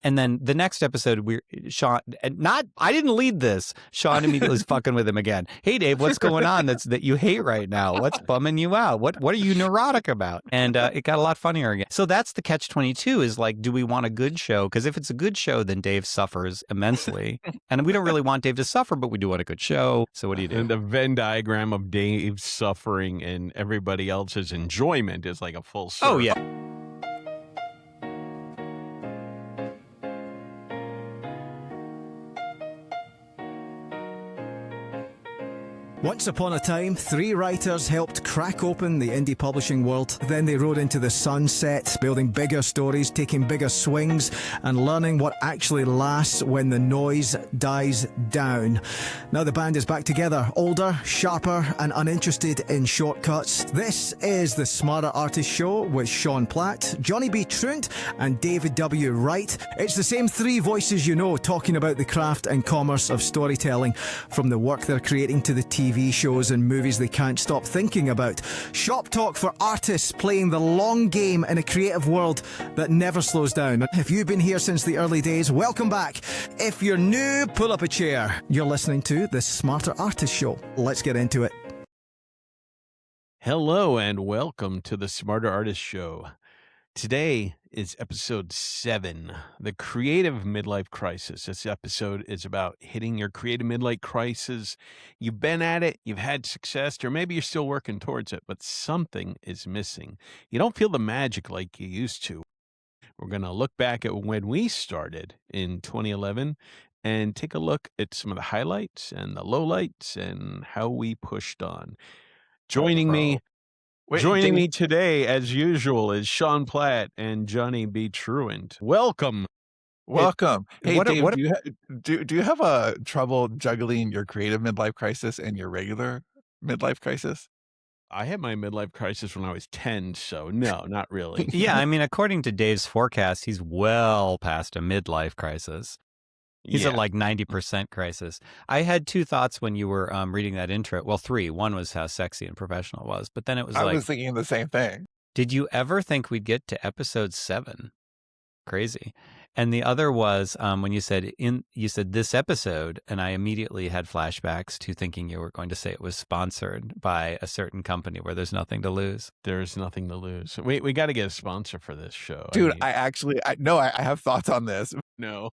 And then the next episode, Sean, I didn't lead this. Sean immediately was fucking with him again. Hey, Dave, what's going on that you hate right now? What's bumming you out? What are you neurotic about? And it got a lot funnier again. So that's the catch-22 is like, do we want a good show? Because if it's a good show, then Dave suffers immensely. And we don't really want Dave to suffer, but we do want a good show. So what do you do? And the Venn diagram of Dave's suffering and everybody else's enjoyment is like a full circle. Oh, yeah. Once upon a time, 3 writers helped crack open the indie publishing world. Then they rode into the sunset, building bigger stories, taking bigger swings, and learning what actually lasts when the noise dies down. Now the band is back together, older, sharper, and uninterested in shortcuts. This is the Smarter Artist Show with Sean Platt, Johnny B. Truant, and David W. Wright. It's the same 3 voices you know talking about the craft and commerce of storytelling, from the work they're creating to the TV shows and movies they can't stop thinking about. Shop talk for artists playing the long game in a creative world that never slows down. If you've been here since the early days, welcome back. If you're new, pull up a chair. You're listening to the Smarter Artist Show. Let's get into it. Hello and welcome to the Smarter Artist Show. Today is episode 7, the creative midlife crisis. This episode is about hitting your creative midlife crisis. You've been at it, you've had success, or maybe you're still working towards it, but something is missing. You don't feel the magic like you used to. We're going to look back at when we started in 2011 and take a look at some of the highlights and the lowlights and how we pushed on. Joining me today, as usual, is Sean Platt and Johnny B. Truant. Welcome. Welcome. Hey, Dave, do you have a trouble juggling your creative midlife crisis and your regular midlife crisis? I had my midlife crisis when I was 10, so no, not really. Yeah, I mean, according to Dave's forecast, he's well past a midlife crisis. He's at like 90% crisis. I had 2 thoughts when you were reading that intro. Well, 3. One was how sexy and professional it was, but then it was I was thinking the same thing. Did you ever think we'd get to episode 7? Crazy. And the other was when you said this episode, and I immediately had flashbacks to thinking you were going to say it was sponsored by a certain company where there's nothing to lose. There's nothing to lose. We got to get a sponsor for this show. Dude, I have thoughts on this. No.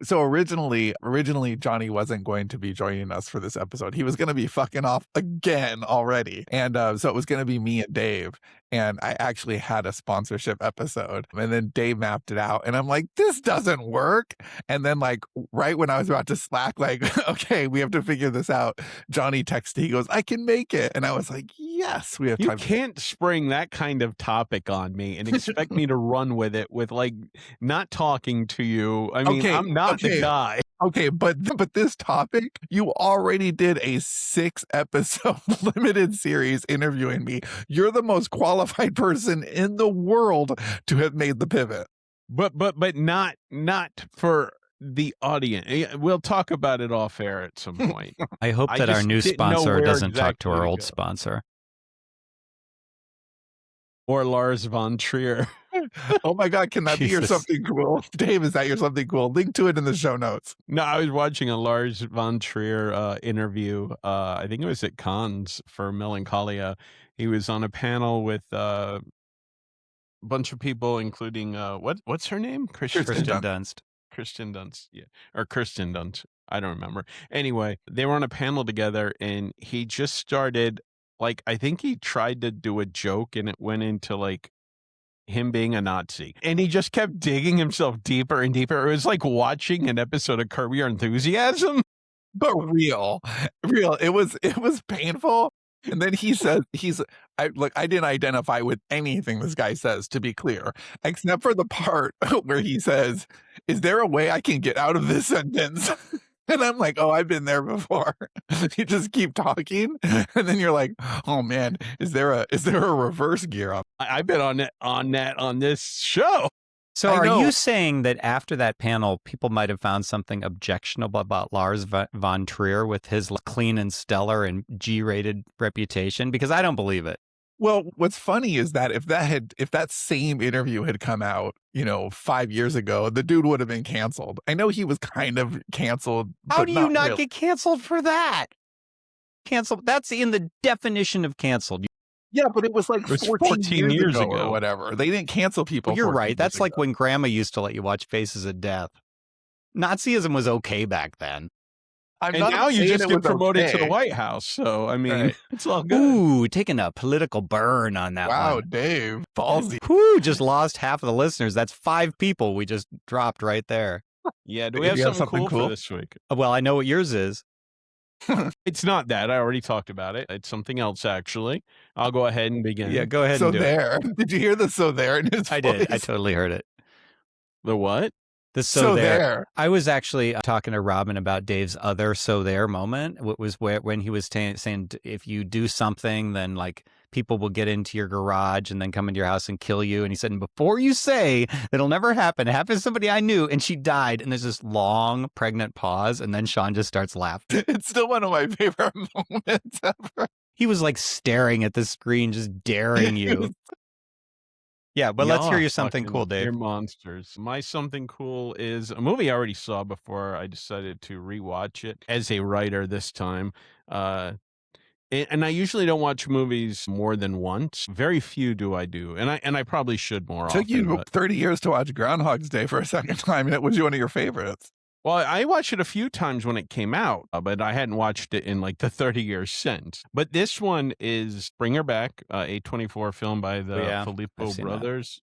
So originally Johnny wasn't going to be joining us for this episode. He was going to be fucking off again already. And so it was going to be me and Dave. And I actually had a sponsorship episode. And then Dave mapped it out. And I'm like, this doesn't work. And then like right when I was about to slack, like, okay, we have to figure this out. Johnny texted, he goes, I can make it. And I was like, yes, we have time. You can't spring that kind of topic on me and expect me to run with it with like not talking to you. I mean, I'm not the guy. Okay, but this topic, you already did a 6-episode limited series interviewing me. You're the most qualified person in the world to have made the pivot. But not for the audience. We'll talk about it off air at some point. I hope that our new sponsor doesn't talk to our old sponsor. Or Lars Von Trier. Oh my God, can that be your something cool? Dave, is that your something cool? Link to it in the show notes. No, I was watching a Lars Von Trier interview. I think it was at Cannes for Melancholia. He was on a panel with a bunch of people, including, what's her name? Kirsten Dunst. Kirsten Dunst, yeah. Or Kirsten Dunst. I don't remember. Anyway, they were on a panel together and he just started, like, I think he tried to do a joke and it went into like, him being a Nazi, and he just kept digging himself deeper and deeper. It was like watching an episode of Curb Your Enthusiasm, but real. It was painful. And then he says, I didn't identify with anything this guy says, to be clear, except for the part where he says, is there a way I can get out of this sentence? And I'm like, oh, I've been there before. You just keep talking, and then you're like, oh man, is there a reverse gear? I've been on this show. So are you saying that after that panel, people might have found something objectionable about Lars Von Trier with his clean and stellar and G-rated reputation? Because I don't believe it. Well, what's funny is that if that same interview had come out, 5 years ago, the dude would have been canceled. I know he was kind of canceled, How but do you not not really. get canceled for that? Canceled. That's in the definition of canceled. Yeah, but it was like It was 14 years ago or ago. whatever. They didn't cancel people. Well, you're 14 right. years That's like ago. when grandma used to let you watch Faces of Death. Nazism was okay back then. I'm And not now you saying just it get was promoted to the okay. White House. So, I mean, Right. it's all good. Ooh, taking a political burn on that Wow, one. Dave, ballsy. Whew, just lost half of the listeners. That's 5 people we just dropped right there. Yeah. Do we Do have you have something something cool cool? for this week? Well, I know what yours is. It's not that. I already talked about it. It's something else, actually. I'll go ahead and begin. Yeah, go ahead So and do it. there. Did you hear the "so there" in his I voice? did. I totally heard it. The what? The So there. I was actually talking to Robin about Dave's other "so there" moment. What was when he was saying if you do something, then like people will get into your garage and then come into your house and kill you. And he said, and before you say that'll never happen, it happened to somebody I knew and she died. And there's this long pregnant pause, and then Sean just starts laughing. It's still one of my favorite moments ever. He was like staring at the screen, just daring you. Yeah, but let's hear Y'all you are something fucking- cool, Dave. You're monsters. My something cool is a movie I already saw before I decided to rewatch it as a writer this time. And I usually don't watch movies more than once. Very few do I do, and I probably should more It took often. you but- 30 years to watch Groundhog's Day for a second time, and it was one of your favorites. Well, I watched it a few times when it came out, but I hadn't watched it in like the 30 years since. But this one is Bring Her Back, a 24 film by the Yeah, Filippo I've seen that. brothers.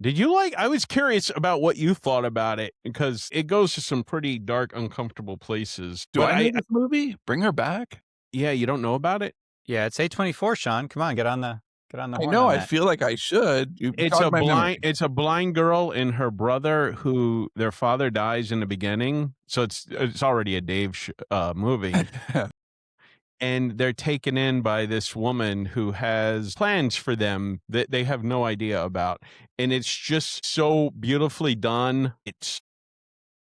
Did you like? I was curious about what you thought about it because it goes to some pretty dark, uncomfortable places. Do But I know this movie? Bring Her Back? yeah, you don't know about it? Yeah, it's A24, Sean. Come on, get on the I horn know. on I that. feel like I should. You It's jogged a my memory. it's a blind girl and her brother who their father dies in the beginning. So it's already a Dave movie. And they're taken in by this woman who has plans for them that they have no idea about. And it's just so beautifully done. It's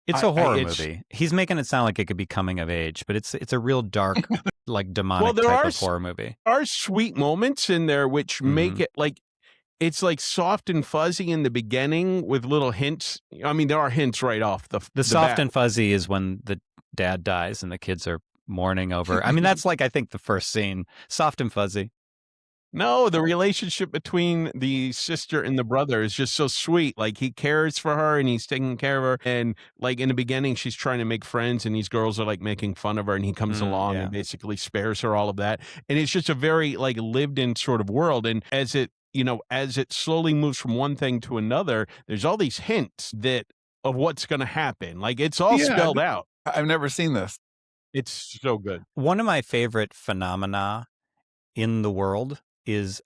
a horror it's- movie. He's making it sound like it could be coming of age, but it's a real dark, like demonic there type are of horror movie. are sweet moments in there which make Mhm. it like it's like soft and fuzzy in the beginning with little hints. I mean, there are hints right off the Soft bat. and fuzzy is when the dad dies and the kids are mourning over. I mean, that's like I think the first scene. Soft and fuzzy. No, the relationship between the sister and the brother is just so sweet. Like he cares for her and he's taking care of her. And like in the beginning, she's trying to make friends and these girls are like making fun of her and he comes along yeah. and basically spares her all of that. And it's just a very like lived in sort of world. And as it slowly moves from one thing to another, there's all these hints of what's going to happen. Like it's all Yeah. spelled out. I've never seen this. It's so good. One of my favorite phenomena in the world is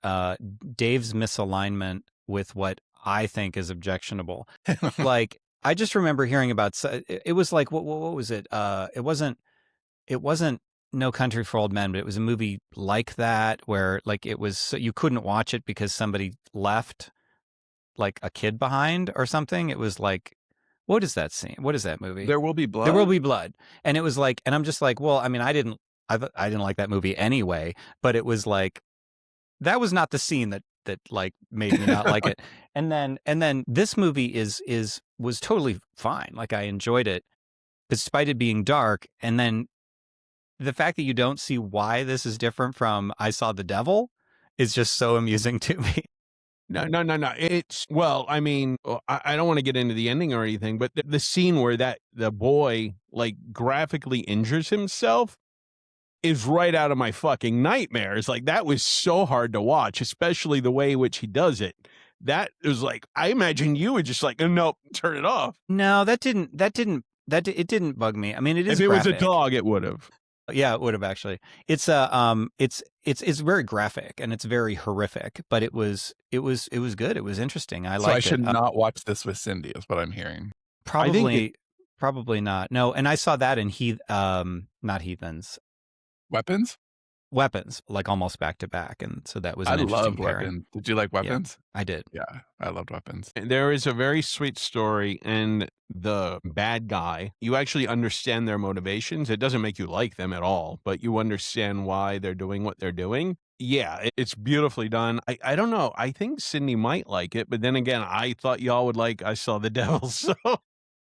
Dave's misalignment with what I think is objectionable. Like I just remember hearing about it was like what was it? It wasn't No Country for Old Men, but it was a movie like that where like it was you couldn't watch it because somebody left like a kid behind or something. It was like, what is that scene? What is that movie? There Will Be Blood. There Will Be Blood. And it was like, and I'm just like, well, I mean, I didn't like that movie anyway, but it was like, that was not the scene that like made me not like it. And then this movie was totally fine. Like I enjoyed it despite it being dark. And then the fact that you don't see why this is different from I Saw the Devil is just so amusing to me. No. It's, well, I mean, I don't want to get into the ending or anything, but the scene where the boy like graphically injures himself is right out of my fucking nightmares. Like that was so hard to watch, especially the way in which he does it. That was like, I imagine you would just like, nope, turn it off. No, it didn't bug me. I mean, it is If it was a graphic. dog, it would have. Yeah, it would have actually. It's it's very graphic and it's very horrific, but it was good. It was interesting. I So liked I should it. not watch this with Cindy, is what I'm hearing. Probably not. No, and I saw that in not Heathens. Weapons, like almost back to back, and so that was an I interesting love pairing. Weapons. Did you like Weapons? I did. Yeah, I loved Weapons. There is a very sweet story, and the bad guy, you actually understand their motivations. It doesn't make you like them at all, but you understand why they're doing what they're doing. Yeah, it's beautifully done. I don't know. I think Sydney might like it, but then again, I thought y'all would like I Saw the Devil. So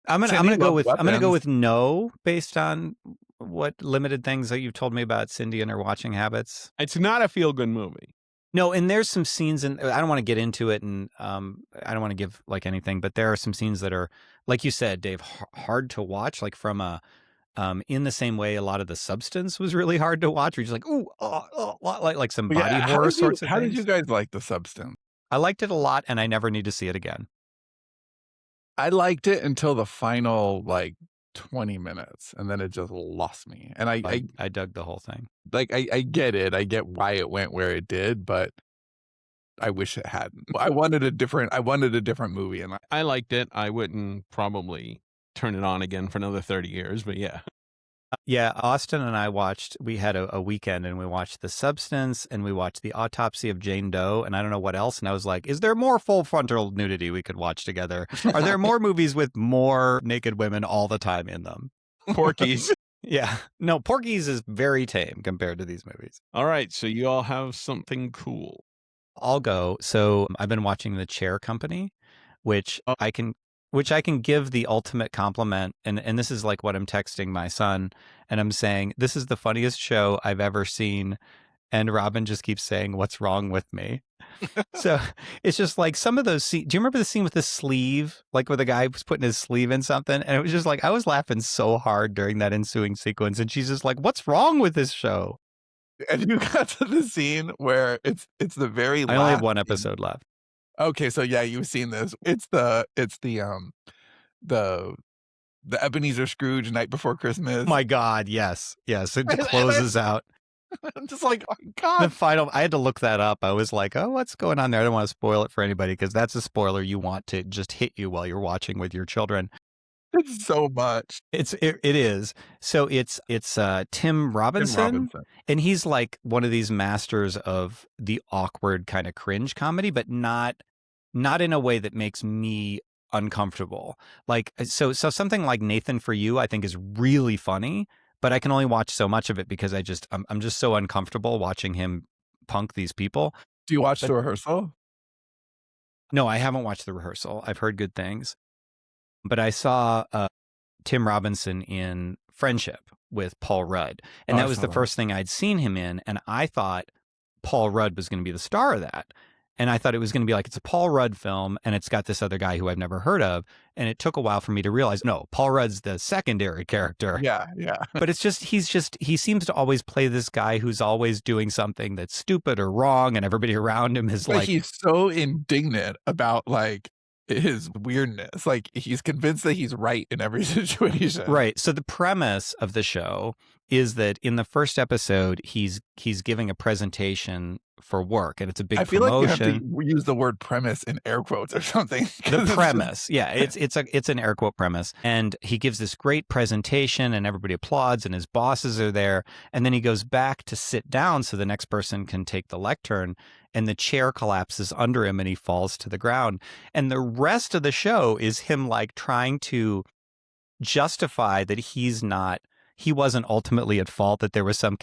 I'm Cindy gonna go loved with Weapons. no based on what limited things that you've told me about Cindy and her watching habits. it's not a feel-good movie. No, and there's some scenes, and I don't want to get into it, and I don't want to give like anything, but there are some scenes that are, like you said, Dave, hard to watch. Like from a, in the same way, a lot of The Substance was really hard to watch. You're just like, ooh, like some But body yeah, horror sorts of how did things. you guys like The Substance? I liked it a lot, and I never need to see it again. I liked it until the final like 20 minutes, and then it just lost me. And I dug the whole thing. I get it. I get why it went where it did, but I wish it hadn't. I wanted a different movie, and I liked it. I wouldn't probably turn it on again for another 30 years, but yeah. Yeah, Austin and I we had a weekend and we watched The Substance and we watched The Autopsy of Jane Doe and I don't know what else. And I was like, is there more full frontal nudity we could watch together? Are there more movies with more naked women all the time in them? Porky's. Yeah. No, Porky's is very tame compared to these movies. All right, so you all have something cool. I'll go. So I've been watching The Chair Company, which I can give the ultimate compliment. And this is like what I'm texting my son. And I'm saying, this is the funniest show I've ever seen. And Robin just keeps saying, what's wrong with me? So it's just like some of those scenes. Do you remember the scene with the sleeve? Like where the guy was putting his sleeve in something? And it was just like, I was laughing so hard during that ensuing sequence. And she's just like, what's wrong with this show? and you got to the scene where it's the very last I only have one scene. episode left. Okay, so yeah, you've seen this. It's the Ebenezer Scrooge Night Before Christmas. My God, yes. Yes. It closes out. I'm just like, oh The God. final, I had to look that up. I was like, oh, what's going on there? I don't want to spoil it for anybody because that's a spoiler you want to just hit you while you're watching with your children. It's so much. It is. So it's Tim Robinson, and he's like one of these masters of the awkward kind of cringe comedy, but not in a way that makes me uncomfortable. Like so something like Nathan For You, I think is really funny, but I can only watch so much of it because I'm just so uncomfortable watching him punk these people. Do you watch The Rehearsal? No, I haven't watched The Rehearsal. I've heard good things. But I saw Tim Robinson in Friendship with Paul Rudd. And that was the first thing I'd seen him in. And I thought Paul Rudd was going to be the star of that. And I thought it was going to be like, it's a Paul Rudd film and it's got this other guy who I've never heard of. And it took a while for me to realize, no, Paul Rudd's the secondary character. Yeah. But he seems to always play this guy who's always doing something that's stupid or wrong. And everybody around him is But like, he's so indignant about like his weirdness. Like he's convinced that he's right in every situation. Right. So the premise of the show is that in the first episode, he's giving a presentation for work, and it's a big promotion. I feel like you have to use the word premise in air quotes or something. The premise, yeah, it's an air quote premise, and he gives this great presentation, and everybody applauds, and his bosses are there, and then he goes back to sit down so the next person can take the lectern, and the chair collapses under him, and he falls to the ground, and the rest of the show is him like trying to justify that he wasn't ultimately at fault, that there was some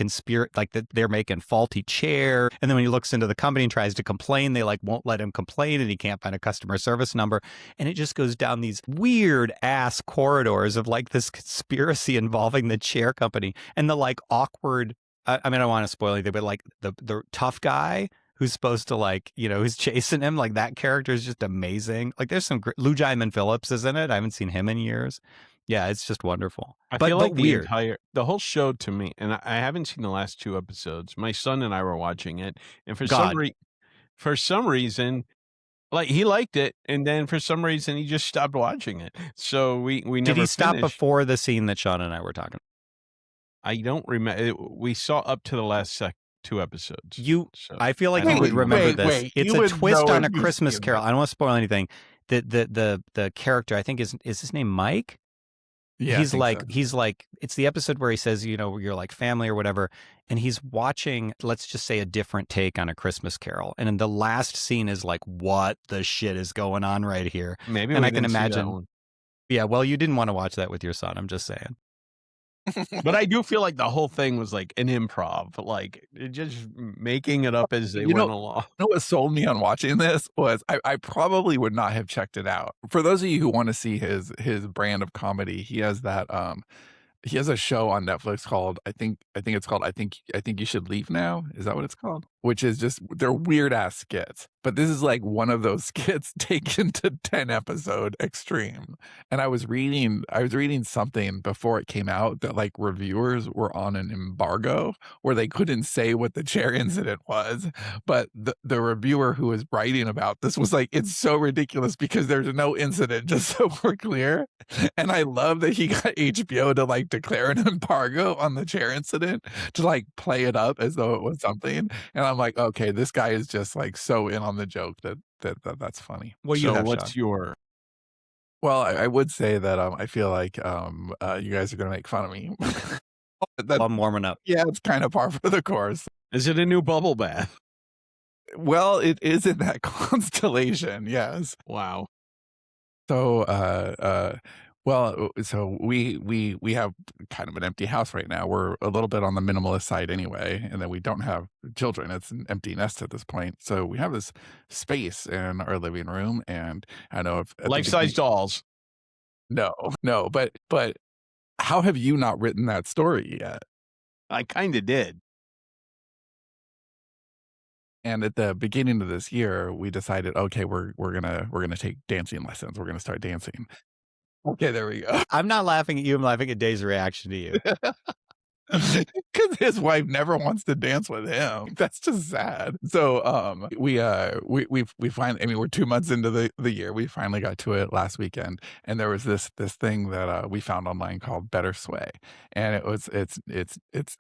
like that they're making faulty chair. And then when he looks into the company and tries to complain, they like won't let him complain and he can't find a customer service number. And it just goes down these weird ass corridors of like this conspiracy involving the chair company and the like awkward, I mean, I don't want to spoil anything, but like the tough guy who's supposed to like, who's chasing him. Like that character is just amazing. Like there's some great, Lou Diamond Phillips is in it. I haven't seen him in years. Yeah, it's just wonderful. I feel like the whole show to me, and I haven't seen the last 2 episodes. My son and I were watching it, and for some reason, like he liked it, and then for some reason he just stopped watching it. So we never. Did he stop finished. before the scene that Sean and I were talking? I don't remember. We saw up to the last 2 episodes. I feel like you would remember this. It's a twist on A Christmas Carol. I don't want to spoil anything. The character, I think, is his name Mike? Yeah, he's like, it's the episode where he says, you're like family or whatever. And he's watching, let's just say, a different take on A Christmas Carol. And in the last scene is like, what the shit is going on right here? Maybe. And I can imagine. Yeah. Well, you didn't want to watch that with your son. I'm just saying. But I do feel like the whole thing was like an improv, like just making it up as they You went know, along. what sold me on watching this was I probably would not have checked it out. For those of you who want to see his brand of comedy, he has a show on Netflix called I think you should leave now. Is that what it's called? Which is just they're weird ass skits. But this is like one of those skits taken to 10 episode extreme. And I was reading something before it came out that like reviewers were on an embargo where they couldn't say what the chair incident was. But the reviewer who was writing about this was like, it's so ridiculous because there's no incident, just so we're clear. And I love that he got HBO to like declare an embargo on the chair incident to like play it up as though it was something. And I'm like, okay, this guy is just like so in on the joke that's funny. Well, you So have, what's Sean. your Well, I would say that I feel like you guys are gonna make fun of me. I'm warming up. Yeah, it's kind of par for the course. is it a new bubble bath? Well, it is in that constellation, yes. Wow. So so we have kind of an empty house right now. We're a little bit on the minimalist side anyway, and then we don't have children. It's an empty nest at this point. So we have this space in our living room, and I know if at the Life-size beginning- dolls. No, but how have you not written that story yet? I kind of did. And at the beginning of this year, we decided, okay, we're gonna take dancing lessons. We're gonna start dancing. Okay, there we go. I'm not laughing at you. I'm laughing at Dave's reaction to you. Because his wife never wants to dance with him. That's just sad. So we finally, I mean, we're 2 months into the year. We finally got to it last weekend, and there was this thing that we found online called Better Sway, and it's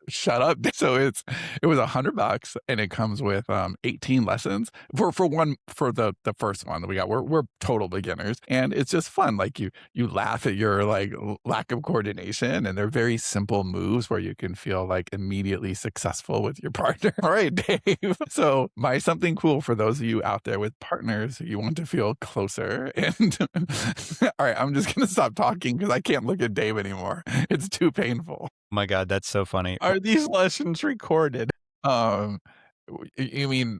shut up. So it was $100, and it comes with 18 lessons for the first one that we got. We're total beginners, and it's just fun. Like you laugh at your like lack of coordination, and they're very simple moves where you can feel like immediately successful with your partner. All right, Dave. So my something cool for those of you out there with partners who you want to feel closer. And all right, I'm just going to stop talking because I can't look at Dave anymore. It's too painful. Oh my God, that's so funny. Are these lessons recorded? You mean,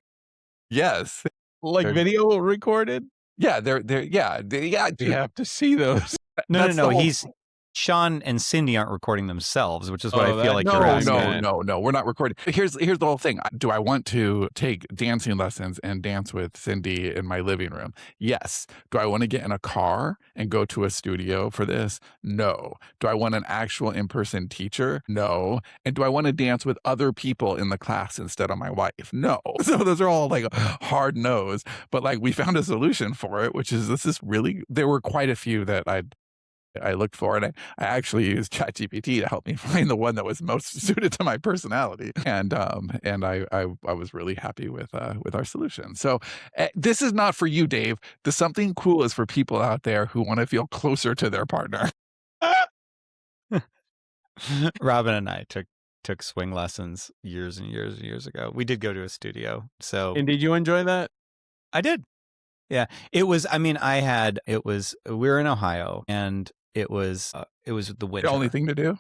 yes. Like They're- video recorded? Yeah, they're You have to see those. No, that's the whole- Sean and Cindy aren't recording themselves, which is what Oh, I feel like that- you're no, asking. No, we're not recording. Here's the whole thing. Do I want to take dancing lessons and dance with Cindy in my living room? Yes. Do I want to get in a car and go to a studio for this? No. Do I want an actual in-person teacher? No. And do I want to dance with other people in the class instead of my wife? No. So those are all like hard no's, but like we found a solution for it, which is there were quite a few that I looked for, and I actually used ChatGPT to help me find the one that was most suited to my personality, and I was really happy with our solution. So this is not for you, Dave. The something cool is for people out there who want to feel closer to their partner. Robin and I took swing lessons years and years and years ago. We did go to a studio, so And did you enjoy that? I did. Yeah, it was. I mean, we were in Ohio, and it was the winter. The only thing to do.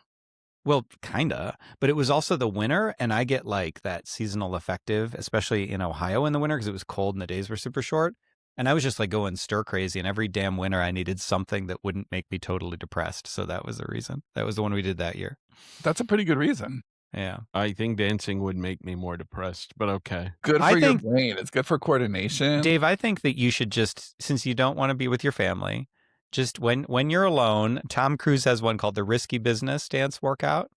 Well, kinda, but it was also the winter, and I get like that seasonal affective, especially in Ohio in the winter because it was cold and the days were super short. And I was just like going stir crazy, and every damn winter I needed something that wouldn't make me totally depressed. So that was the reason. That was the one we did that year. That's a pretty good reason. Yeah. I think dancing would make me more depressed, but okay. Good for I your think- brain. It's good for coordination. Dave, I think that you should just, since you don't want to be with your family, just when you're alone, Tom Cruise has one called the Risky Business Dance Workout,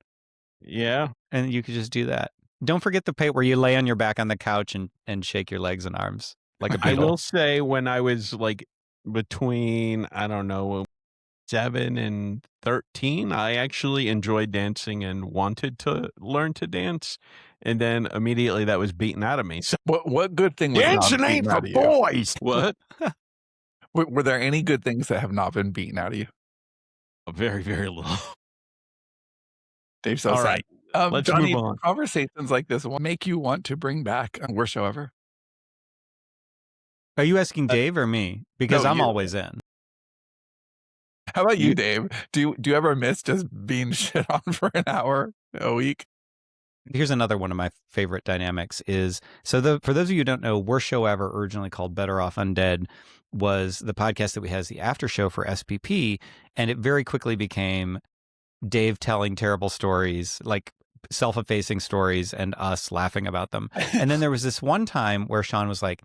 Yeah. and you could just do that. Don't forget the part where you lay on your back on the couch and shake your legs and arms like a I beagle. will say when I was like between, I don't know, 7 and 13, I actually enjoyed dancing and wanted to learn to dance. And then immediately that was beaten out of me. So What good thing was not dancing ain't beaten for out of you? boys. What? Were there any good things that have not been beaten out of you? Very, very little. Dave's so All sad. right. Let's Johnny, move on. conversations like this will make you want to bring back a worst show ever. Are you asking Dave or me? Because no, I'm you. always in. How about you, Dave? Do you ever miss just being shit on for an hour a week? Here's another one of my favorite dynamics is, for those of you who don't know, Worst Show Ever, originally called Better Off Undead, was the podcast that we had as the after show for SPP. And it very quickly became Dave telling terrible stories, like self-effacing stories, and us laughing about them. And then there was this one time where Sean was like,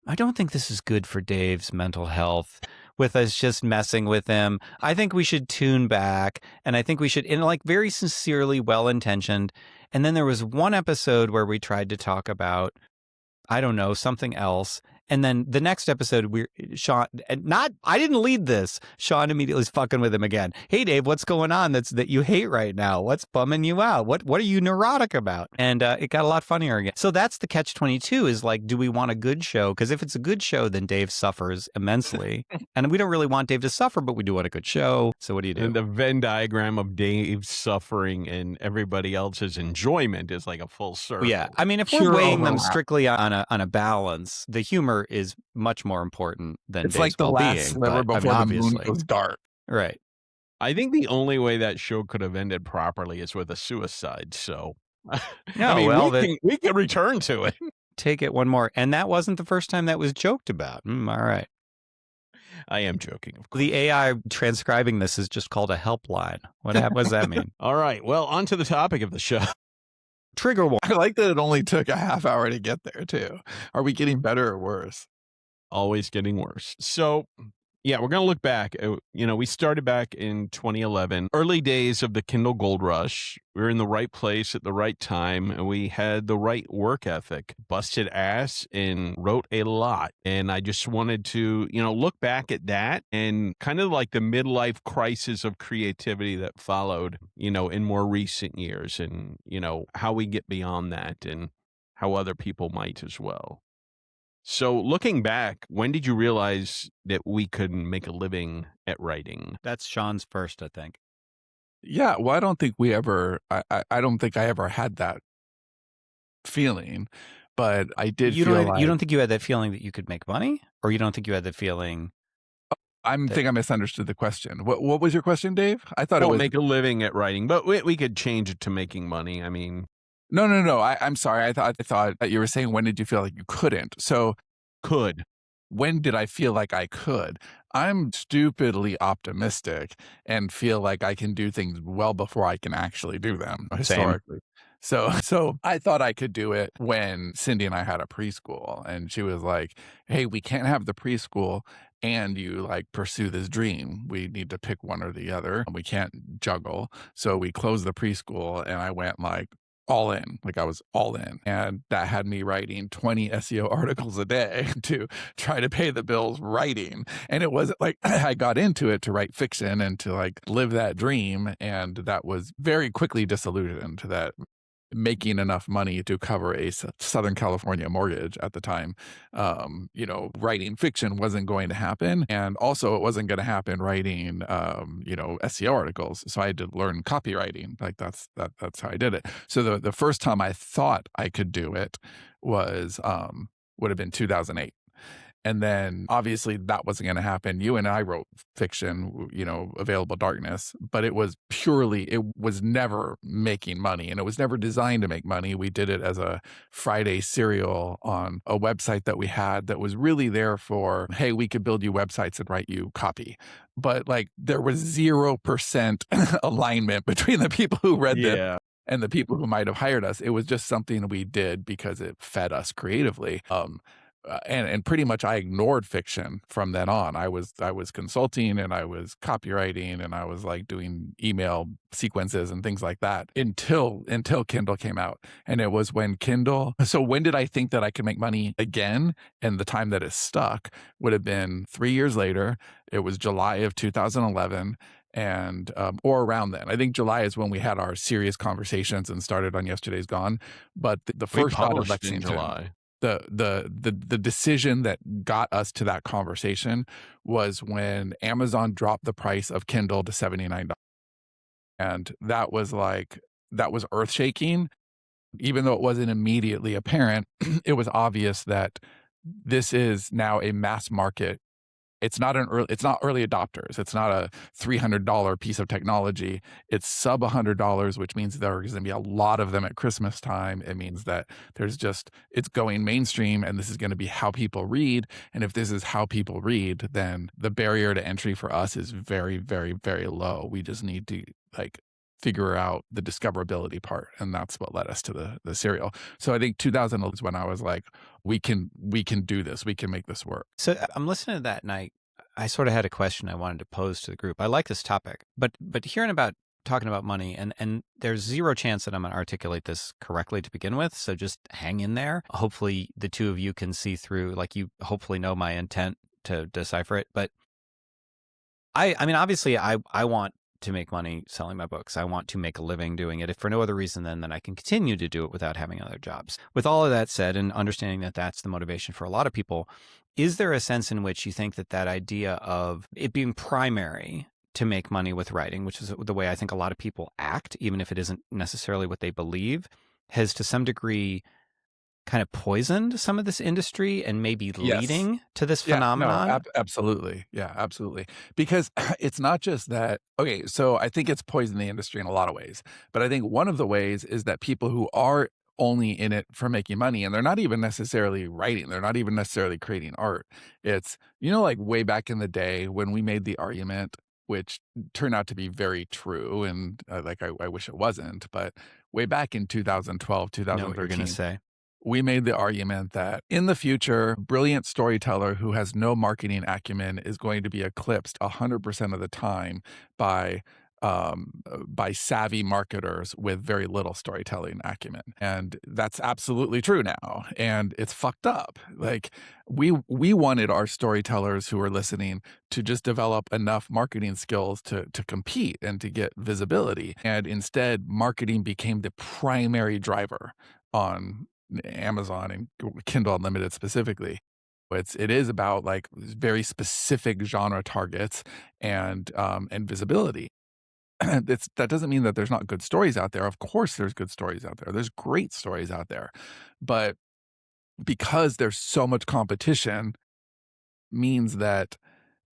I don't think this is good for Dave's mental health, with us just messing with him. I think we should tune back. And I think we should, like very sincerely well-intentioned. And then there was one episode where we tried to talk about, I don't know, something else. And then the next episode, I didn't lead this. Sean immediately is fucking with him again. Hey, Dave, what's going on that you hate right now? What's bumming you out? What are you neurotic about? And it got a lot funnier again. So that's the catch-22 is like, do we want a good show? Because if it's a good show, then Dave suffers immensely. And we don't really want Dave to suffer, but we do want a good show. So what do you do? And the Venn diagram of Dave's suffering and everybody else's enjoyment is like a full circle. Yeah. I mean, if we're Pure weighing them overlap. strictly on a balance, the humor is much more important than It's Dave's like the well-being, last sliver but, I mean, before the moon obviously. goes dark. Right. I think the only way that show could have ended properly is with a suicide. So, No, I mean, well, we can return to it. take it one more. And that wasn't the first time that was joked about. All right. I am joking, of course. The AI transcribing this is just called a helpline. What does that mean? All right. Well, on to the topic of the show. Trigger warning. I like that it only took a half hour to get there, too. Are we getting better or worse? Always getting worse. So, yeah, we're going to look back. We started back in 2011, early days of the Kindle Gold Rush. We were in the right place at the right time, and we had the right work ethic, busted ass, and wrote a lot. And I just wanted to, look back at that and kind of like the midlife crisis of creativity that followed, in more recent years, and, how we get beyond that and how other people might as well. So looking back, when did you realize that we could make a living at writing? That's Sean's first, I think. Yeah, well, I don't think I don't think I ever had that feeling, but I did You feel don't think you had that feeling that you could make money? Or you don't think you had the feeling? I think I misunderstood the question. What was your question, Dave? I thought it was make a living at writing, but we could change it to making money. I mean, No. I'm sorry. I thought that you were saying when did you feel like you couldn't? So when did I feel like I could? I'm stupidly optimistic and feel like I can do things well before I can actually do them historically. So I thought I could do it when Cindy and I had a preschool, and she was like, hey, we can't have the preschool and you like pursue this dream. We need to pick one or the other. We can't juggle. So we closed the preschool, and I went like all in, like I was all in. And that had me writing 20 SEO articles a day to try to pay the bills writing. And it wasn't like I got into it to write fiction and to like live that dream. And that was very quickly disillusioned that making enough money to cover a Southern California mortgage at the time, writing fiction wasn't going to happen. And also it wasn't going to happen writing, SEO articles. So I had to learn copywriting. Like that's how I did it. So the first time I thought I could do it was, would have been 2008. And then obviously that wasn't going to happen. You and I wrote fiction, Available Darkness, but it was never making money, and it was never designed to make money. We did it as a Friday serial on a website that we had that was really there for, hey, we could build you websites and write you copy. But like there was 0% alignment between the people who read them and the people who might have hired us. It was just something we did because it fed us creatively. And pretty much I ignored fiction from then on. I was consulting, and I was copywriting, and I was like doing email sequences and things like that until Kindle came out. And it was when so when did I think that I could make money again? And the time that it stuck would have been 3 years later. It was July of 2011. And or around then. I think July is when we had our serious conversations and started on Yesterday's Gone. But the first shot of Lexington, in July. The decision that got us to that conversation was when Amazon dropped the price of Kindle to $79. And that was earth shaking. Even though it wasn't immediately apparent, it was obvious that this is now a mass market It's not early adopters. It's not a $300 piece of technology. It's sub $100, which means there are going to be a lot of them at Christmas time. It means that it's going mainstream, and this is going to be how people read. And if this is how people read, then the barrier to entry for us is very, very, very low. We just need to figure out the discoverability part, and that's what led us to the serial. So I think 2000 is when I was like, we can do this, we can make this work. So I'm listening to that, and I sort of had a question I wanted to pose to the group. I like this topic, but talking about money, and there's zero chance that I'm going to articulate this correctly to begin with, so just hang in there. Hopefully the two of you can see through, like, you hopefully know my intent to decipher it. But I mean, obviously I want to make money selling my books. I want to make a living doing it, if for no other reason than that I can continue to do it without having other jobs. With all of that said, and understanding that that's the motivation for a lot of people, is there a sense in which you think that idea of it being primary to make money with writing, which is the way I think a lot of people act, even if it isn't necessarily what they believe, has to some degree kind of poisoned some of this industry and maybe leading to this phenomenon? No, absolutely. Yeah, absolutely. Because it's not just that. Okay, so I think it's poisoned the industry in a lot of ways. But I think one of the ways is that people who are only in it for making money, and they're not even necessarily writing, they're not even necessarily creating art. It's, like way back in the day when we made the argument, which turned out to be very true, and I wish it wasn't, but way back in 2012, I know what you're going to 2013, say. we made the argument that in the future, brilliant storyteller who has no marketing acumen is going to be eclipsed 100% of the time by savvy marketers with very little storytelling acumen. And that's absolutely true now. And it's fucked up. Like, we wanted our storytellers who are listening to just develop enough marketing skills to compete and to get visibility. And instead, marketing became the primary driver on Amazon and Kindle Unlimited specifically. It is about like very specific genre targets and visibility. That doesn't mean that there's not good stories out there. Of course there's good stories out there. There's great stories out there. But because there's so much competition means that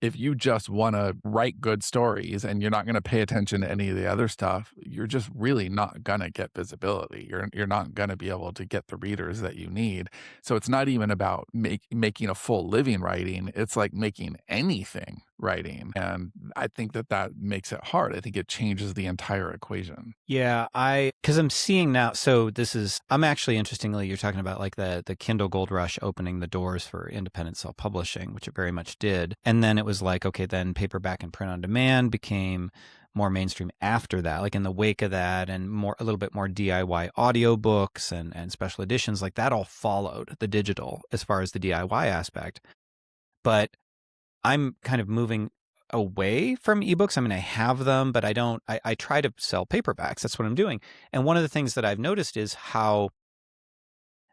if you just want to write good stories and you're not going to pay attention to any of the other stuff, you're just really not going to get visibility. You're not going to be able to get the readers that you need. So it's not even about making a full living writing. It's like making anything writing. And I think that makes it hard. I think it changes the entire equation. Yeah, because I'm seeing now, so I'm actually, interestingly, you're talking about like the Kindle Gold Rush opening the doors for independent self-publishing, which it very much did. And then it was like, okay, then paperback and print on demand became more mainstream after that, like in the wake of that, and a little bit more DIY audiobooks and special editions, like that all followed the digital as far as the DIY aspect. But I'm kind of moving away from ebooks. I mean, I have them, but I try to sell paperbacks. That's what I'm doing. And one of the things that I've noticed is how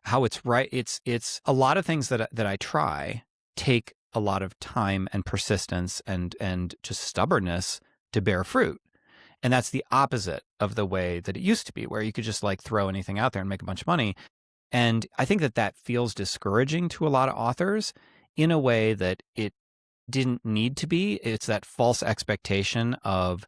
it's right. It's a lot of things that I try take a lot of time and persistence and just stubbornness to bear fruit. And that's the opposite of the way that it used to be, where you could just like throw anything out there and make a bunch of money. And I think that feels discouraging to a lot of authors in a way that it didn't need to be. It's that false expectation of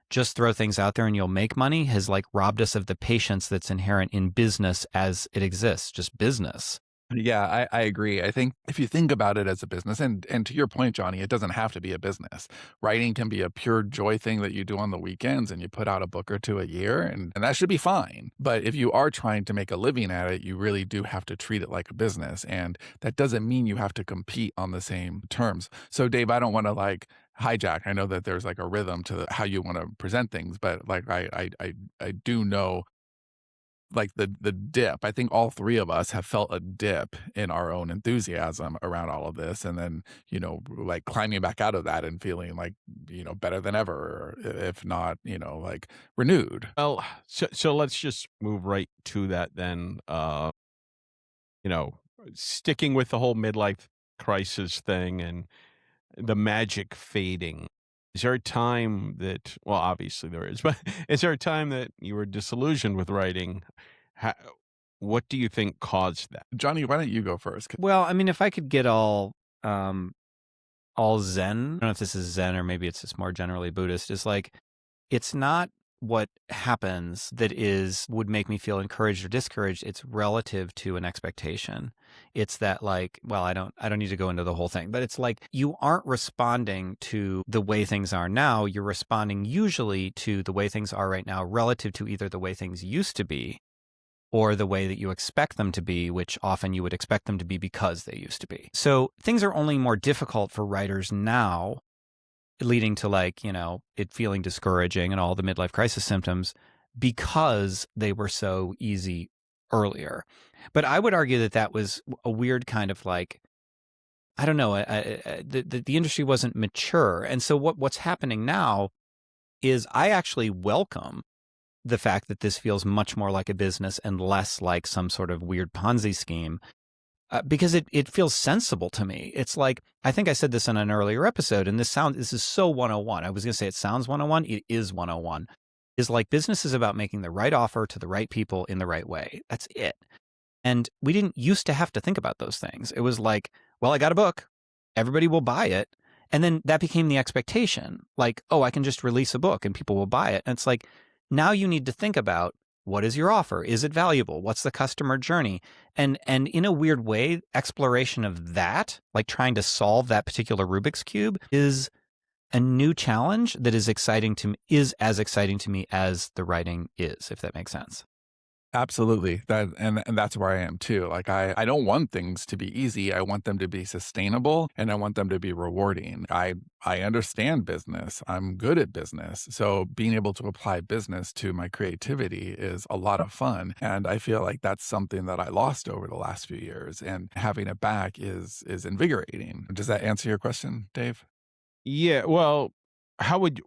just throw things out there and you'll make money has like robbed us of the patience that's inherent in business as it exists, just business. Yeah, I agree. I think if you think about it as a business, and to your point, Johnny, it doesn't have to be a business. Writing can be a pure joy thing that you do on the weekends, and you put out a book or two a year, and that should be fine. But if you are trying to make a living at it, you really do have to treat it like a business. And that doesn't mean you have to compete on the same terms. So Dave, I don't want to like hijack. I know that there's like a rhythm to how you want to present things, but like I do know like the dip. I think all three of us have felt a dip in our own enthusiasm around all of this, and then like climbing back out of that and feeling like better than ever, if not like renewed. Well, so let's just move right to that then. Sticking with the whole midlife crisis thing and the magic fading. Is there a time that, well, obviously there is, but is there a time that you were disillusioned with writing? What do you think caused that? Johnny, why don't you go first? Well, I mean, if I could get all all Zen, I don't know if this is Zen or maybe it's just more generally Buddhist, is like, it's not what happens that would make me feel encouraged or discouraged. It's relative to an expectation. It's that like, well, I don't need to go into the whole thing, but it's like you aren't responding to the way things are now. You're responding usually to the way things are right now relative to either the way things used to be or the way that you expect them to be, which often you would expect them to be because they used to be. So things are only more difficult for writers now, leading to like, it feeling discouraging and all the midlife crisis symptoms because they were so easy earlier. But I would argue that was a weird kind of like, I don't know, the industry wasn't mature. And so what's happening now is I actually welcome the fact that this feels much more like a business and less like some sort of weird Ponzi scheme. Because it feels sensible to me. It's like, I think I said this in an earlier episode, and this is so 101. I was going to say it sounds 101. It is 101. Is like business is about making the right offer to the right people in the right way. That's it. And we didn't used to have to think about those things. It was like, well, I got a book. Everybody will buy it. And then that became the expectation. Like, oh, I can just release a book and people will buy it. And it's like, now you need to think about, what is your offer? Is it valuable? What's the customer journey? And in a weird way, exploration of that, like trying to solve that particular Rubik's Cube, is a new challenge that is as exciting to me as the writing is, if that makes sense. Absolutely. And that's where I am too. Like I don't want things to be easy. I want them to be sustainable and I want them to be rewarding. I understand business. I'm good at business. So being able to apply business to my creativity is a lot of fun. And I feel like that's something that I lost over the last few years, and having it back is invigorating. Does that answer your question, Dave? Yeah. Well,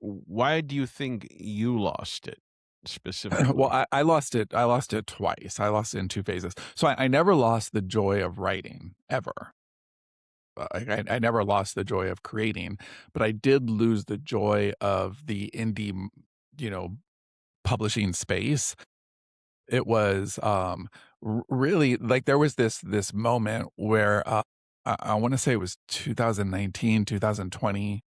why do you think you lost it specifically? Well, I lost it. I lost it twice. I lost it in two phases. So I never lost the joy of writing ever. I never lost the joy of creating, but I did lose the joy of the indie, publishing space. It was really like there was this moment where I want to say it was 2019, 2020.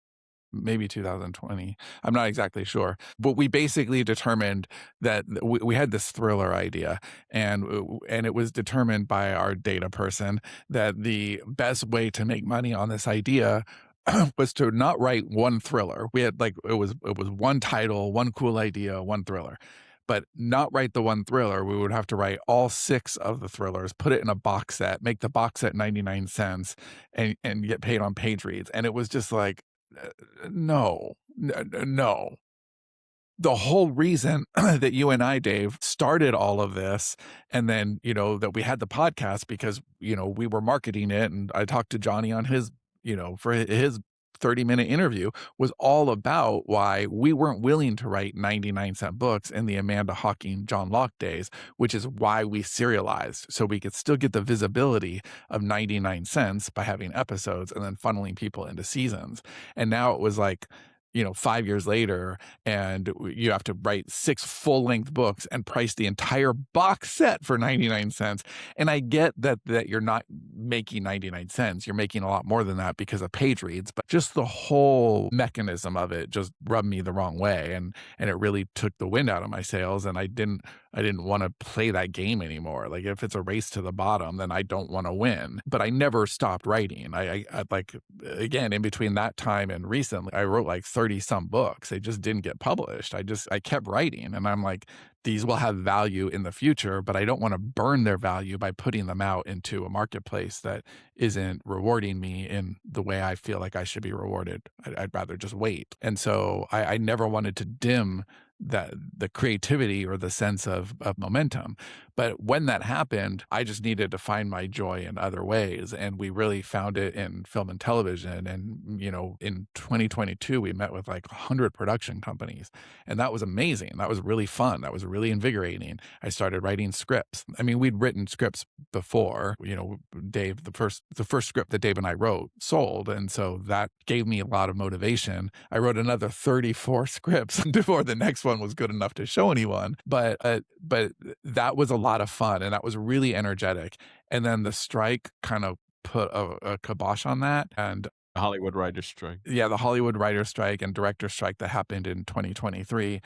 Maybe 2020. I'm not exactly sure. But we basically determined that we had this thriller idea, and it was determined by our data person that the best way to make money on this idea was to not write one thriller. We had it was one title, one cool idea, one thriller. But not write the one thriller. We would have to write all 6 of the thrillers, put it in a box set, make the box set 99 cents, and get paid on page reads. And it was just like, no. The whole reason that you and I, Dave, started all of this, and then, that we had the podcast because, we were marketing it, and I talked to Johnny on his, for his 30-minute interview, was all about why we weren't willing to write 99-cent books in the Amanda Hawking, John Locke days, which is why we serialized, so we could still get the visibility of 99 cents by having episodes and then funneling people into seasons. And now it was like, 5 years later, and you have to write 6 full-length books and price the entire box set for 99 cents. And I get that you're not making 99 cents. You're making a lot more than that because of page reads, but just the whole mechanism of it just rubbed me the wrong way. And it really took the wind out of my sails, and I didn't want to play that game anymore. Like, if it's a race to the bottom, then I don't want to win. But I never stopped writing. I like, again, in between that time and recently, I wrote like 30 some books. They just didn't get published. I kept writing, and I'm like, these will have value in the future, but I don't want to burn their value by putting them out into a marketplace that isn't rewarding me in the way I feel like I should be rewarded. I'd rather just wait. And so I never wanted to dim the creativity or the sense of momentum. But when that happened, I just needed to find my joy in other ways. And we really found it in film and television. And, in 2022, we met with like 100 production companies. And that was amazing. That was really fun. That was really invigorating. I started writing scripts. I mean, we'd written scripts before, Dave, the first script that Dave and I wrote sold. And so that gave me a lot of motivation. I wrote another 34 scripts before the next one was good enough to show anyone. But that was a lot of fun, and that was really energetic. And then the strike kind of put a kibosh on that. And Hollywood writer's strike. Yeah, the Hollywood writer's strike and director's strike that happened in 2023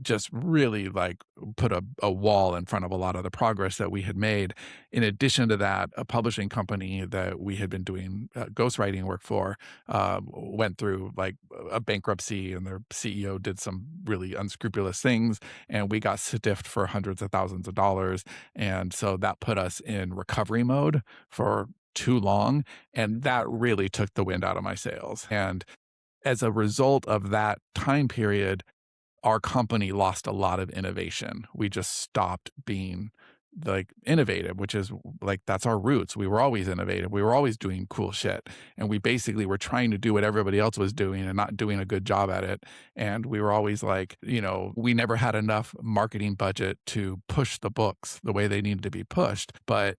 just really like put a wall in front of a lot of the progress that we had made. In addition to that, a publishing company that we had been doing ghostwriting work for went through like a bankruptcy, and their CEO did some really unscrupulous things, and we got stiffed for hundreds of thousands of dollars. And so that put us in recovery mode for too long, and that really took the wind out of my sails. And as a result of that time period, our company lost a lot of innovation. We just stopped being like innovative, which is like, that's our roots. We were always innovative. We were always doing cool shit. And we basically were trying to do what everybody else was doing and not doing a good job at it. And we were always like, we never had enough marketing budget to push the books the way they needed to be pushed. But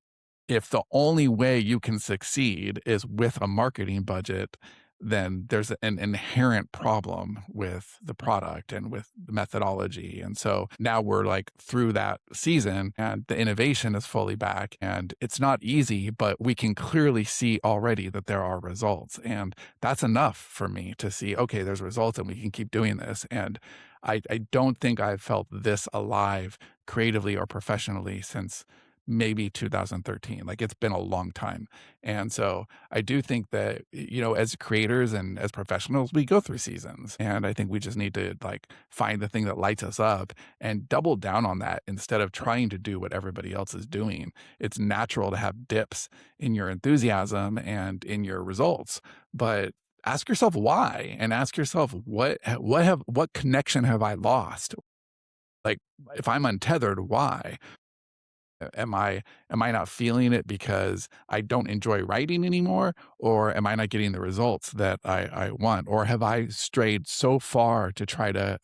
if the only way you can succeed is with a marketing budget, then there's an inherent problem with the product and with the methodology. And so now we're like through that season, and the innovation is fully back, and it's not easy, but we can clearly see already that there are results. And that's enough for me to see, okay, there's results and we can keep doing this. And I don't think I've felt this alive creatively or professionally since maybe 2013. Like, it's been a long time. And so I do think that, as creators and as professionals, we go through seasons, and I think we just need to like find the thing that lights us up and double down on that instead of trying to do what everybody else is doing. It's natural to have dips in your enthusiasm and in your results, but ask yourself why, and ask yourself what connection have I lost? Like, if I'm untethered, why? Am I not feeling it because I don't enjoy writing anymore? Or am I not getting the results that I want? Or have I strayed so far to try to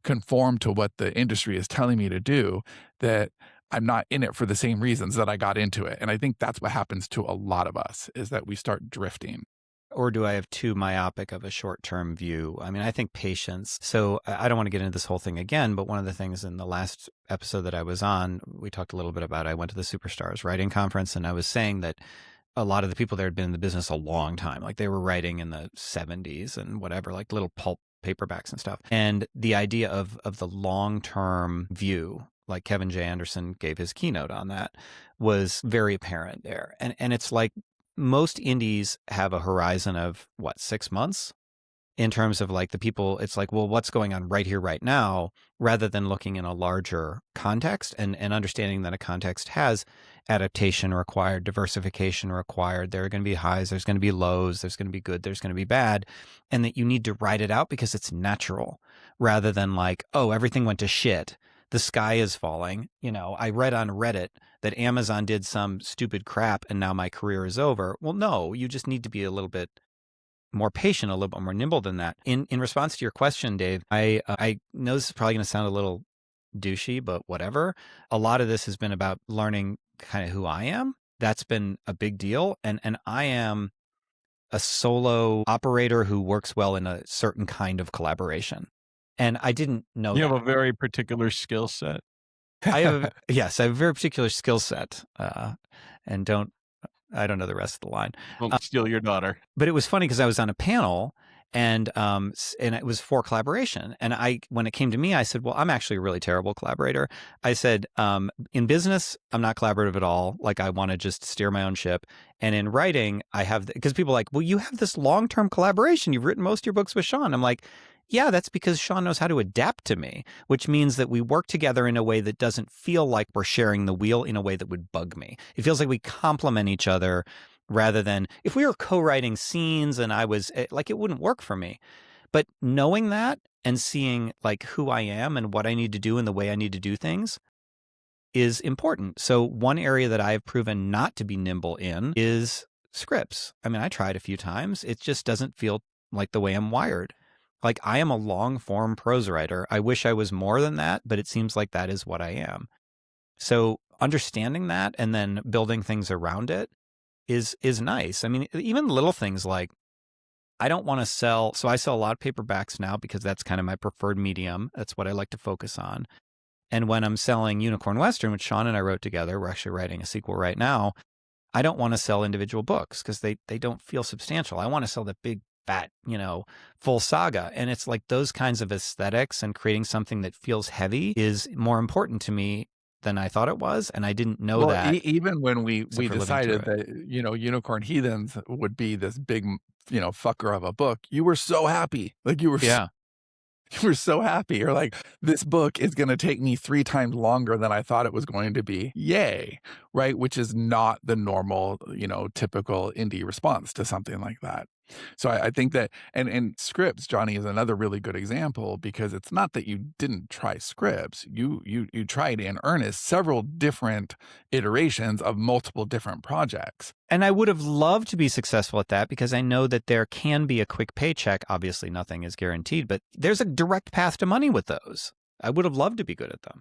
conform to what the industry is telling me to do that I'm not in it for the same reasons that I got into it? And I think that's what happens to a lot of us, is that we start drifting. Or do I have too myopic of a short-term view? I mean, I think patience. So I don't want to get into this whole thing again, but one of the things in the last episode that I was on, we talked a little bit about, I went to the Superstars Writing Conference, and I was saying that a lot of the people there had been in the business a long time. Like, they were writing in the 70s and whatever, like little pulp paperbacks and stuff. And the idea of the long-term view, like Kevin J. Anderson gave his keynote on that, was very apparent there. And it's like, most indies have a horizon of 6 months in terms of like the people. It's like, well, what's going on right here, right now, rather than looking in a larger context and understanding that a context has adaptation required, diversification required. There are going to be highs, there's going to be lows, there's going to be good, there's going to be bad, and that you need to ride it out because it's natural, rather than like, oh, everything went to shit, the sky is falling. I read on Reddit that Amazon did some stupid crap and now my career is over. Well, no, you just need to be a little bit more patient, a little bit more nimble than that. In response to your question, Dave, I know this is probably going to sound a little douchey, but whatever. A lot of this has been about learning kind of who I am. That's been a big deal. And I am a solo operator who works well in a certain kind of collaboration. And I didn't know You that. have a very particular skill set. I have a very particular skill set, and I don't know the rest of the line. Don't steal your daughter. But it was funny because I was on a panel, and it was for collaboration. And when it came to me, I said, well, I'm actually a really terrible collaborator. I said, in business, I'm not collaborative at all. Like, I want to just steer my own ship. And in writing, I have, because people are like, well, you have this long-term collaboration. You've written most of your books with Sean. I'm like, yeah, that's because Sean knows how to adapt to me, which means that we work together in a way that doesn't feel like we're sharing the wheel in a way that would bug me. It feels like we complement each other, rather than if we were co-writing scenes and I was like, it wouldn't work for me. But knowing that and seeing like who I am and what I need to do and the way I need to do things is important. So one area that I've proven not to be nimble in is scripts. I mean, I tried a few times. It just doesn't feel like the way I'm wired. Like, I am a long form prose writer. I wish I was more than that, but it seems like that is what I am. So understanding that and then building things around it is nice. I mean, even little things like, I don't want to sell. So I sell a lot of paperbacks now because that's kind of my preferred medium. That's what I like to focus on. And when I'm selling Unicorn Western, which Sean and I wrote together, we're actually writing a sequel right now. I don't want to sell individual books because they don't feel substantial. I want to sell the big, fat, full saga. And it's like those kinds of aesthetics and creating something that feels heavy is more important to me than I thought it was. And I didn't know that. Even when we except for living decided through that, Unicorn Heathens would be this big, fucker of a book, you were so happy. Like you were Yeah. you were so happy. You're like, this book is going to take me 3 times longer than I thought it was going to be. Yay. Right. Which is not the normal, typical indie response to something like that. So I think that, and scripts, Johnny, is another really good example, because it's not that you didn't try scripts. You tried in earnest several different iterations of multiple different projects. And I would have loved to be successful at that because I know that there can be a quick paycheck. Obviously, nothing is guaranteed, but there's a direct path to money with those. I would have loved to be good at them.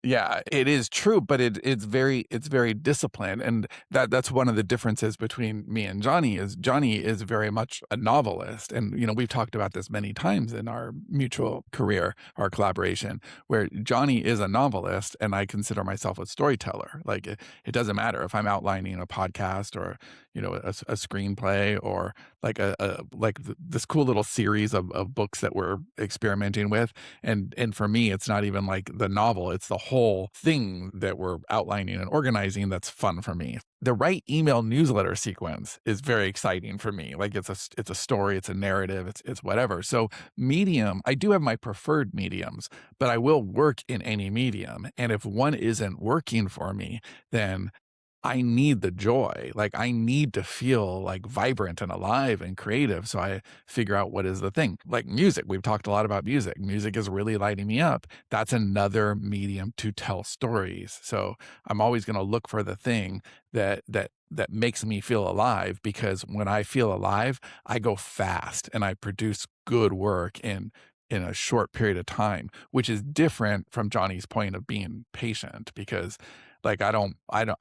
Yeah, it is true, but it's very disciplined, and that's one of the differences between me and Johnny. Is Johnny is very much a novelist, and we've talked about this many times in our mutual career, our collaboration, where Johnny is a novelist and I consider myself a storyteller. Like it doesn't matter if I'm outlining a podcast or a screenplay or like this cool little series of books that we're experimenting with, and for me it's not even like the novel, it's the whole thing that we're outlining and organizing that's fun for me. The right email newsletter sequence is very exciting for me. Like it's a story, it's a narrative, it's whatever. So medium, I do have my preferred mediums, but I will work in any medium. And if one isn't working for me, then I need the joy. Like I need to feel like vibrant and alive and creative. So I figure out what is the thing. Like music, we've talked a lot about music. Music is really lighting me up. That's another medium to tell stories. So I'm always going to look for the thing that makes me feel alive, because when I feel alive, I go fast and I produce good work in a short period of time, which is different from Johnny's point of being patient, because like I'm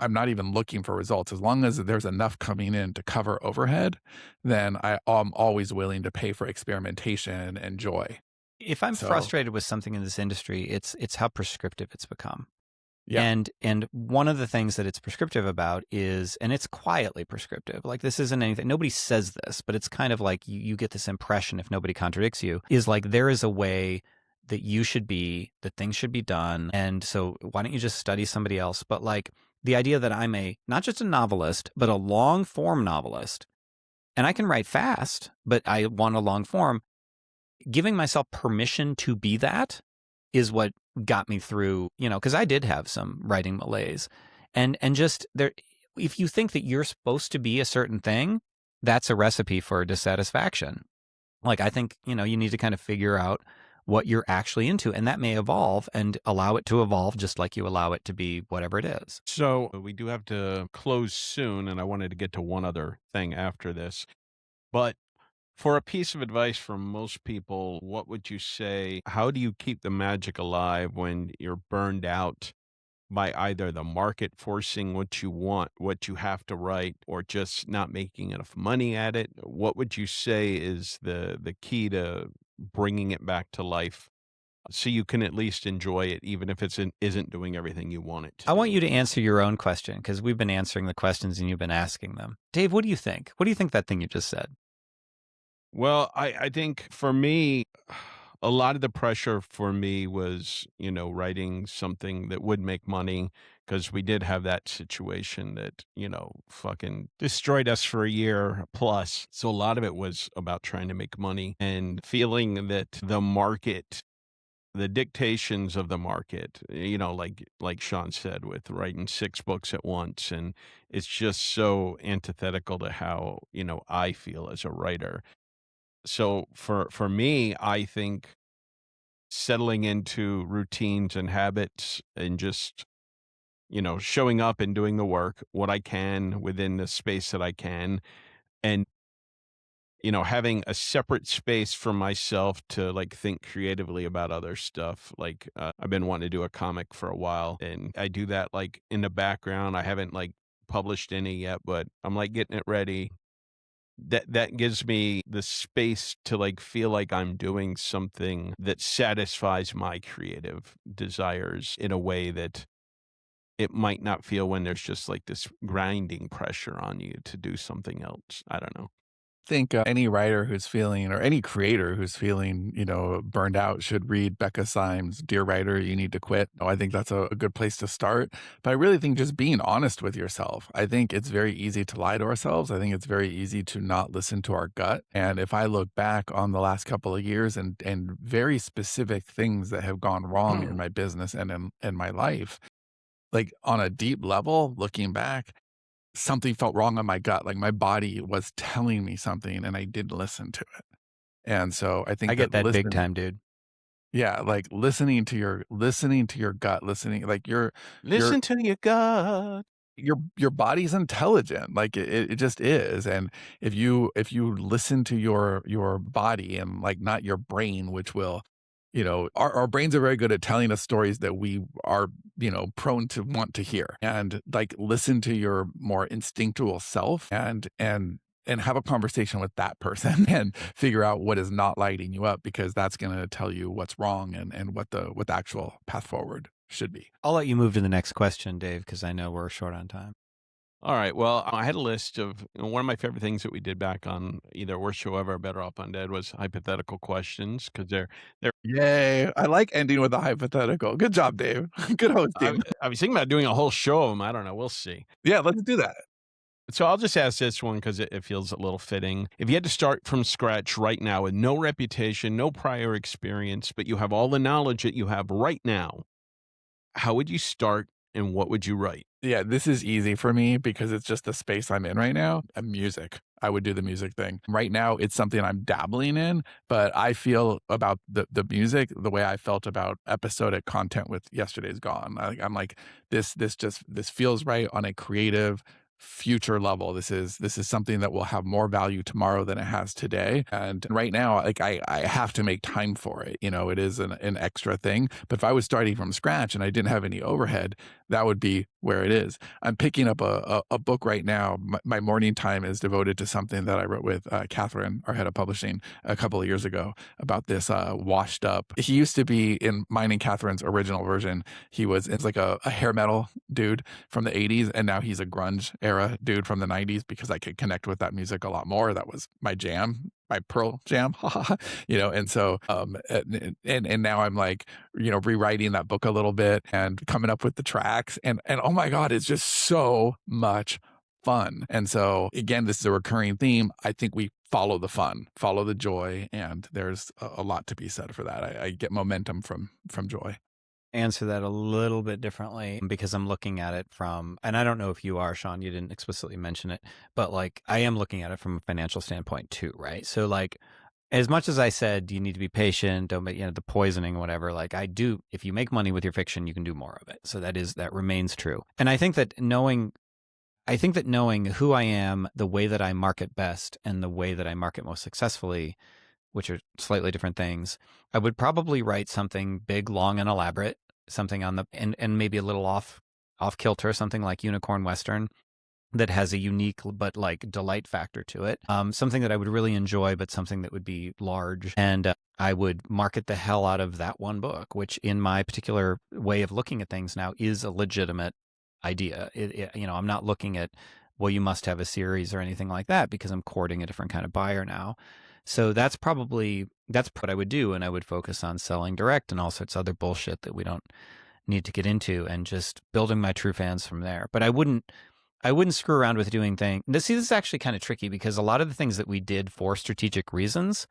not even looking for results. As long as there's enough coming in to cover overhead, then I'm always willing to pay for experimentation and joy. If I'm frustrated with something in this industry, it's how prescriptive it's become. Yeah. And one of the things that it's prescriptive about is, and it's quietly prescriptive, like this isn't anything, nobody says this, but it's kind of like you get this impression, if nobody contradicts you, is like there is a way that you should be, that things should be done. And so why don't you just study somebody else? But like the idea that I'm not just a novelist, but a long form novelist, and I can write fast, but I want a long form, giving myself permission to be that is what got me through, because I did have some writing malaise. And just there, if you think that you're supposed to be a certain thing, that's a recipe for dissatisfaction. Like I think, you need to kind of figure out what you're actually into, and that may evolve, and allow it to evolve just like you allow it to be whatever it is. So we do have to close soon, and I wanted to get to one other thing after this. But for a piece of advice from most people, what would you say? How do you keep the magic alive when you're burned out by either the market forcing what you want, what you have to write, or just not making enough money at it? What would you say is the key to bringing it back to life so you can at least enjoy it, even if isn't doing everything you want it to? I want you to answer your own question, because we've been answering the questions and you've been asking them. Dave, what do you think? What do you think that thing you just said? Well, I think for me, a lot of the pressure for me was, writing something that would make money, because we did have that situation that, fucking destroyed us for a year plus. So a lot of it was about trying to make money and feeling that the market, the dictations of the market, like Sean said, with writing 6 books at once. And it's just so antithetical to how, I feel as a writer. So for me, I think settling into routines and habits and just, showing up and doing the work, what I can within the space that I can, and, having a separate space for myself to like think creatively about other stuff. Like I've been wanting to do a comic for a while, and I do that like in the background. I haven't like published any yet, but I'm like getting it ready. That gives me the space to like feel like I'm doing something that satisfies my creative desires in a way that it might not feel when there's just like this grinding pressure on you to do something else. I don't know. Think any writer who's feeling, or any creator who's feeling, burned out should read Becca Syme's Dear Writer, You Need to Quit. I think that's a good place to start. But I really think just being honest with yourself. I think it's very easy to lie to ourselves. I think it's very easy to not listen to our gut. And if I look back on the last couple of years and very specific things that have gone wrong in my business and in my life, like on a deep level, looking back, something felt wrong on my gut. Like my body was telling me something and I didn't listen to it. And so I think I get that big listening, time, dude. yeah, like listening to your gut, like Listen to your gut. your body's intelligent. Like it just is. And if you listen to your body and like not your brain, which will, our brains are very good at telling us stories that we are, prone to want to hear, and like listen to your more instinctual self and have a conversation with that person and figure out what is not lighting you up, because that's going to tell you what's wrong and what the actual path forward should be. I'll let you move to the next question, Dave, because I know we're short on time. All right. Well, I had a list of one of my favorite things that we did back on either Worst Show Ever or Better Off Undead was hypothetical questions, because they're Yay. I like ending with a hypothetical. Good job, Dave. Good hosting. I was thinking about doing a whole show of them. I don't know. We'll see. Yeah, let's do that. So I'll just ask this one because it feels a little fitting. If you had to start from scratch right now with no reputation, no prior experience, but you have all the knowledge that you have right now, how would you start and what would you write? Yeah, this is easy for me because it's just the space I'm in right now. Music. I would do the music thing. Right now, it's something I'm dabbling in, but I feel about the music the way I felt about episodic content with Yesterday's Gone. I'm like, this feels right on a creative future level. This is something that will have more value tomorrow than it has today. And right now, like I have to make time for it. It is an extra thing. But if I was starting from scratch and I didn't have any overhead, that would be where it is. I'm picking up a book right now. My morning time is devoted to something that I wrote with Catherine, our head of publishing, a couple of years ago about this washed up. He used to be in mine and Catherine's original version. It's like a hair metal dude from the 80s. And now he's a grunge era dude from the 90s because I could connect with that music a lot more. That was my jam. My Pearl Jam, and so, and now I'm like, rewriting that book a little bit and coming up with the tracks, and oh my God, it's just so much fun. And so again, this is a recurring theme. I think we follow the fun, follow the joy, and there's a lot to be said for that. I get momentum from joy. Answer that a little bit differently because I'm looking at it from, and I don't know if you are, Sean, you didn't explicitly mention it, but like I am looking at it from a financial standpoint too, right? So like, as much as I said, you need to be patient, don't make, the poisoning, whatever, like I do, if you make money with your fiction, you can do more of it. So that remains true. And I think that knowing who I am, the way that I market best and the way that I market most successfully, which are slightly different things, I would probably write something big, long, and elaborate, something on the and maybe a little off kilter, something like Unicorn Western that has a unique but like delight factor to it. Something that I would really enjoy, but something that would be large. And I would market the hell out of that one book, which in my particular way of looking at things now is a legitimate idea. I'm not looking at, well, you must have a series or anything like that because I'm courting a different kind of buyer now. So that's what I would do. And I would focus on selling direct and all sorts of other bullshit that we don't need to get into and just building my true fans from there. But I wouldn't screw around with doing things. This is actually kind of tricky because a lot of the things that we did for strategic reasons,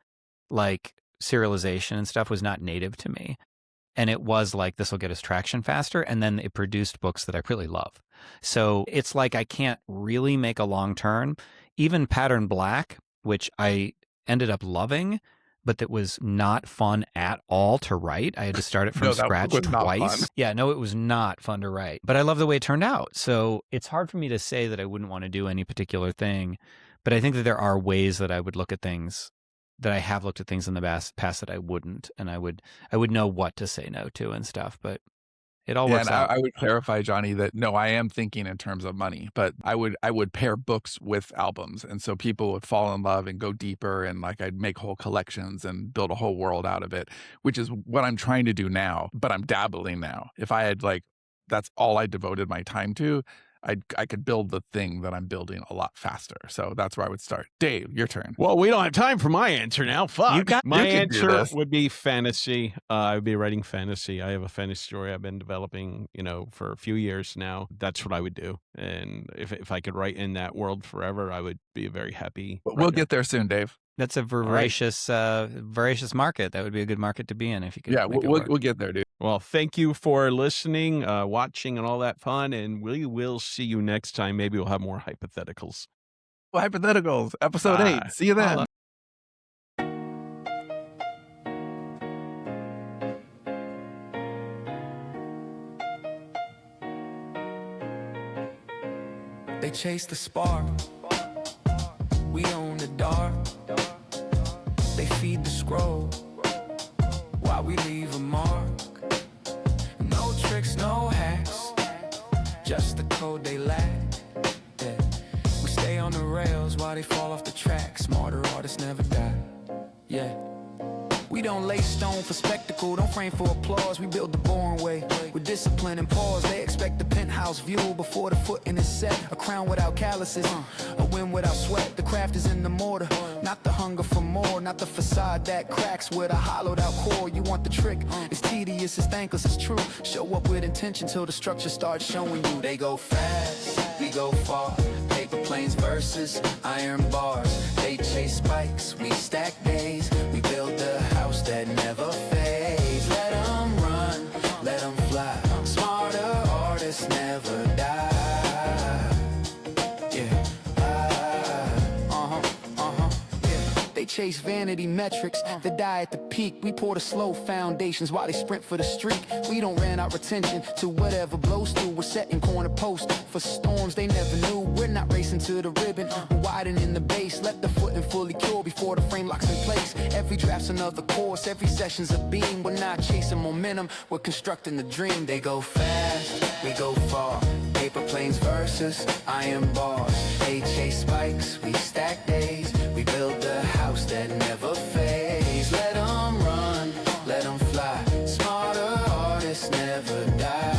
like serialization and stuff, was not native to me. And it was like, this will get us traction faster. And then it produced books that I really love. So it's like, I can't really make a long turn. Even Pattern Black, which I ended up loving, but that was not fun at all to write. I had to start it from scratch twice. Yeah, no, it was not fun to write, but I love the way it turned out. So it's hard for me to say that I wouldn't want to do any particular thing, but I think that there are ways that I would look at things, that I have looked at things in the past that I wouldn't, and I would know what to say no to and stuff, but it all works out. I would clarify, Johnny, that no, I am thinking in terms of money, but I would pair books with albums. And so people would fall in love and go deeper, and like I'd make whole collections and build a whole world out of it, which is what I'm trying to do now, but I'm dabbling now. If I had like that's all I devoted my time to, I could build the thing that I'm building a lot faster. So that's where I would start. Dave, your turn. Well, we don't have time for my answer now. Fuck. My you can do answer this. would be fantasy. I would be writing fantasy. I have a fantasy story I've been developing, for a few years now. That's what I would do. And if I could write in that world forever, I would be a very happy But we'll writer. get there soon, Dave. That's a voracious market. That would be a good market to be in if you could. Yeah, make it work. we'll get there, dude. Well, thank you for listening, watching, and all that fun. And we will see you next time. Maybe we'll have more hypotheticals. Hypotheticals, episode 8. See you then. They chase the spark, we own the dark. They feed the scroll while we leave a mark. No tricks, no hacks, just the code they lack. Yeah. We stay on the rails while they fall off the track. Smarter artists never die. Yeah. We don't lay stone for spectacle, don't frame for applause. We build the boring way with discipline and pause. They expect the penthouse view before the footing is set. A crown without calluses, a win without sweat. The craft is in the mortar, not the hunger for more. Not the facade that cracks with a hollowed out core. You want the trick, it's tedious, it's thankless, it's true. Show up with intention till the structure starts showing you. They go fast, we go far. Paper planes versus iron bars. They chase spikes, we stack days. We build the house that never fades. Let them run, let them fly. Smarter artists never die. Yeah. They chase vanity metrics that die at the peak. We pour the slow foundations while they sprint for the streak. We don't rent our attention to whatever blows through. We're setting corner posts for storms they never knew. We're not racing to the ribbon, we're widening the base. Let the footing fully cure before the frame locks in place. Every draft's another course, every session's a beam. We're not chasing momentum, we're constructing the dream. They go fast, we go far. Paper planes versus iron bars. They chase spikes, we stack days. We build the house that never fades. Let them run, let them fly. Smarter artists never die.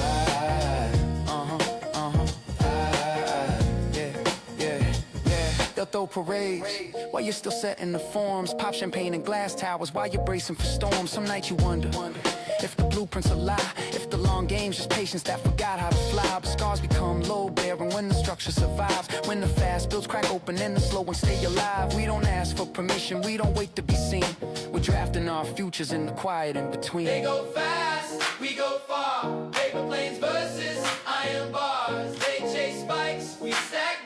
They'll throw parades while you're still setting the forms. Pop champagne and glass towers while you're bracing for storms. Some nights you wonder if the blueprints a lie, if the long game's just patience that forgot how to fly. But scars become low-bearing when the structure survives. When the fast builds crack open and the slow ones stay alive. We don't ask for permission, we don't wait to be seen. We're drafting our futures in the quiet in between. They go fast, we go far. Paper planes versus iron bars. They chase spikes, we stack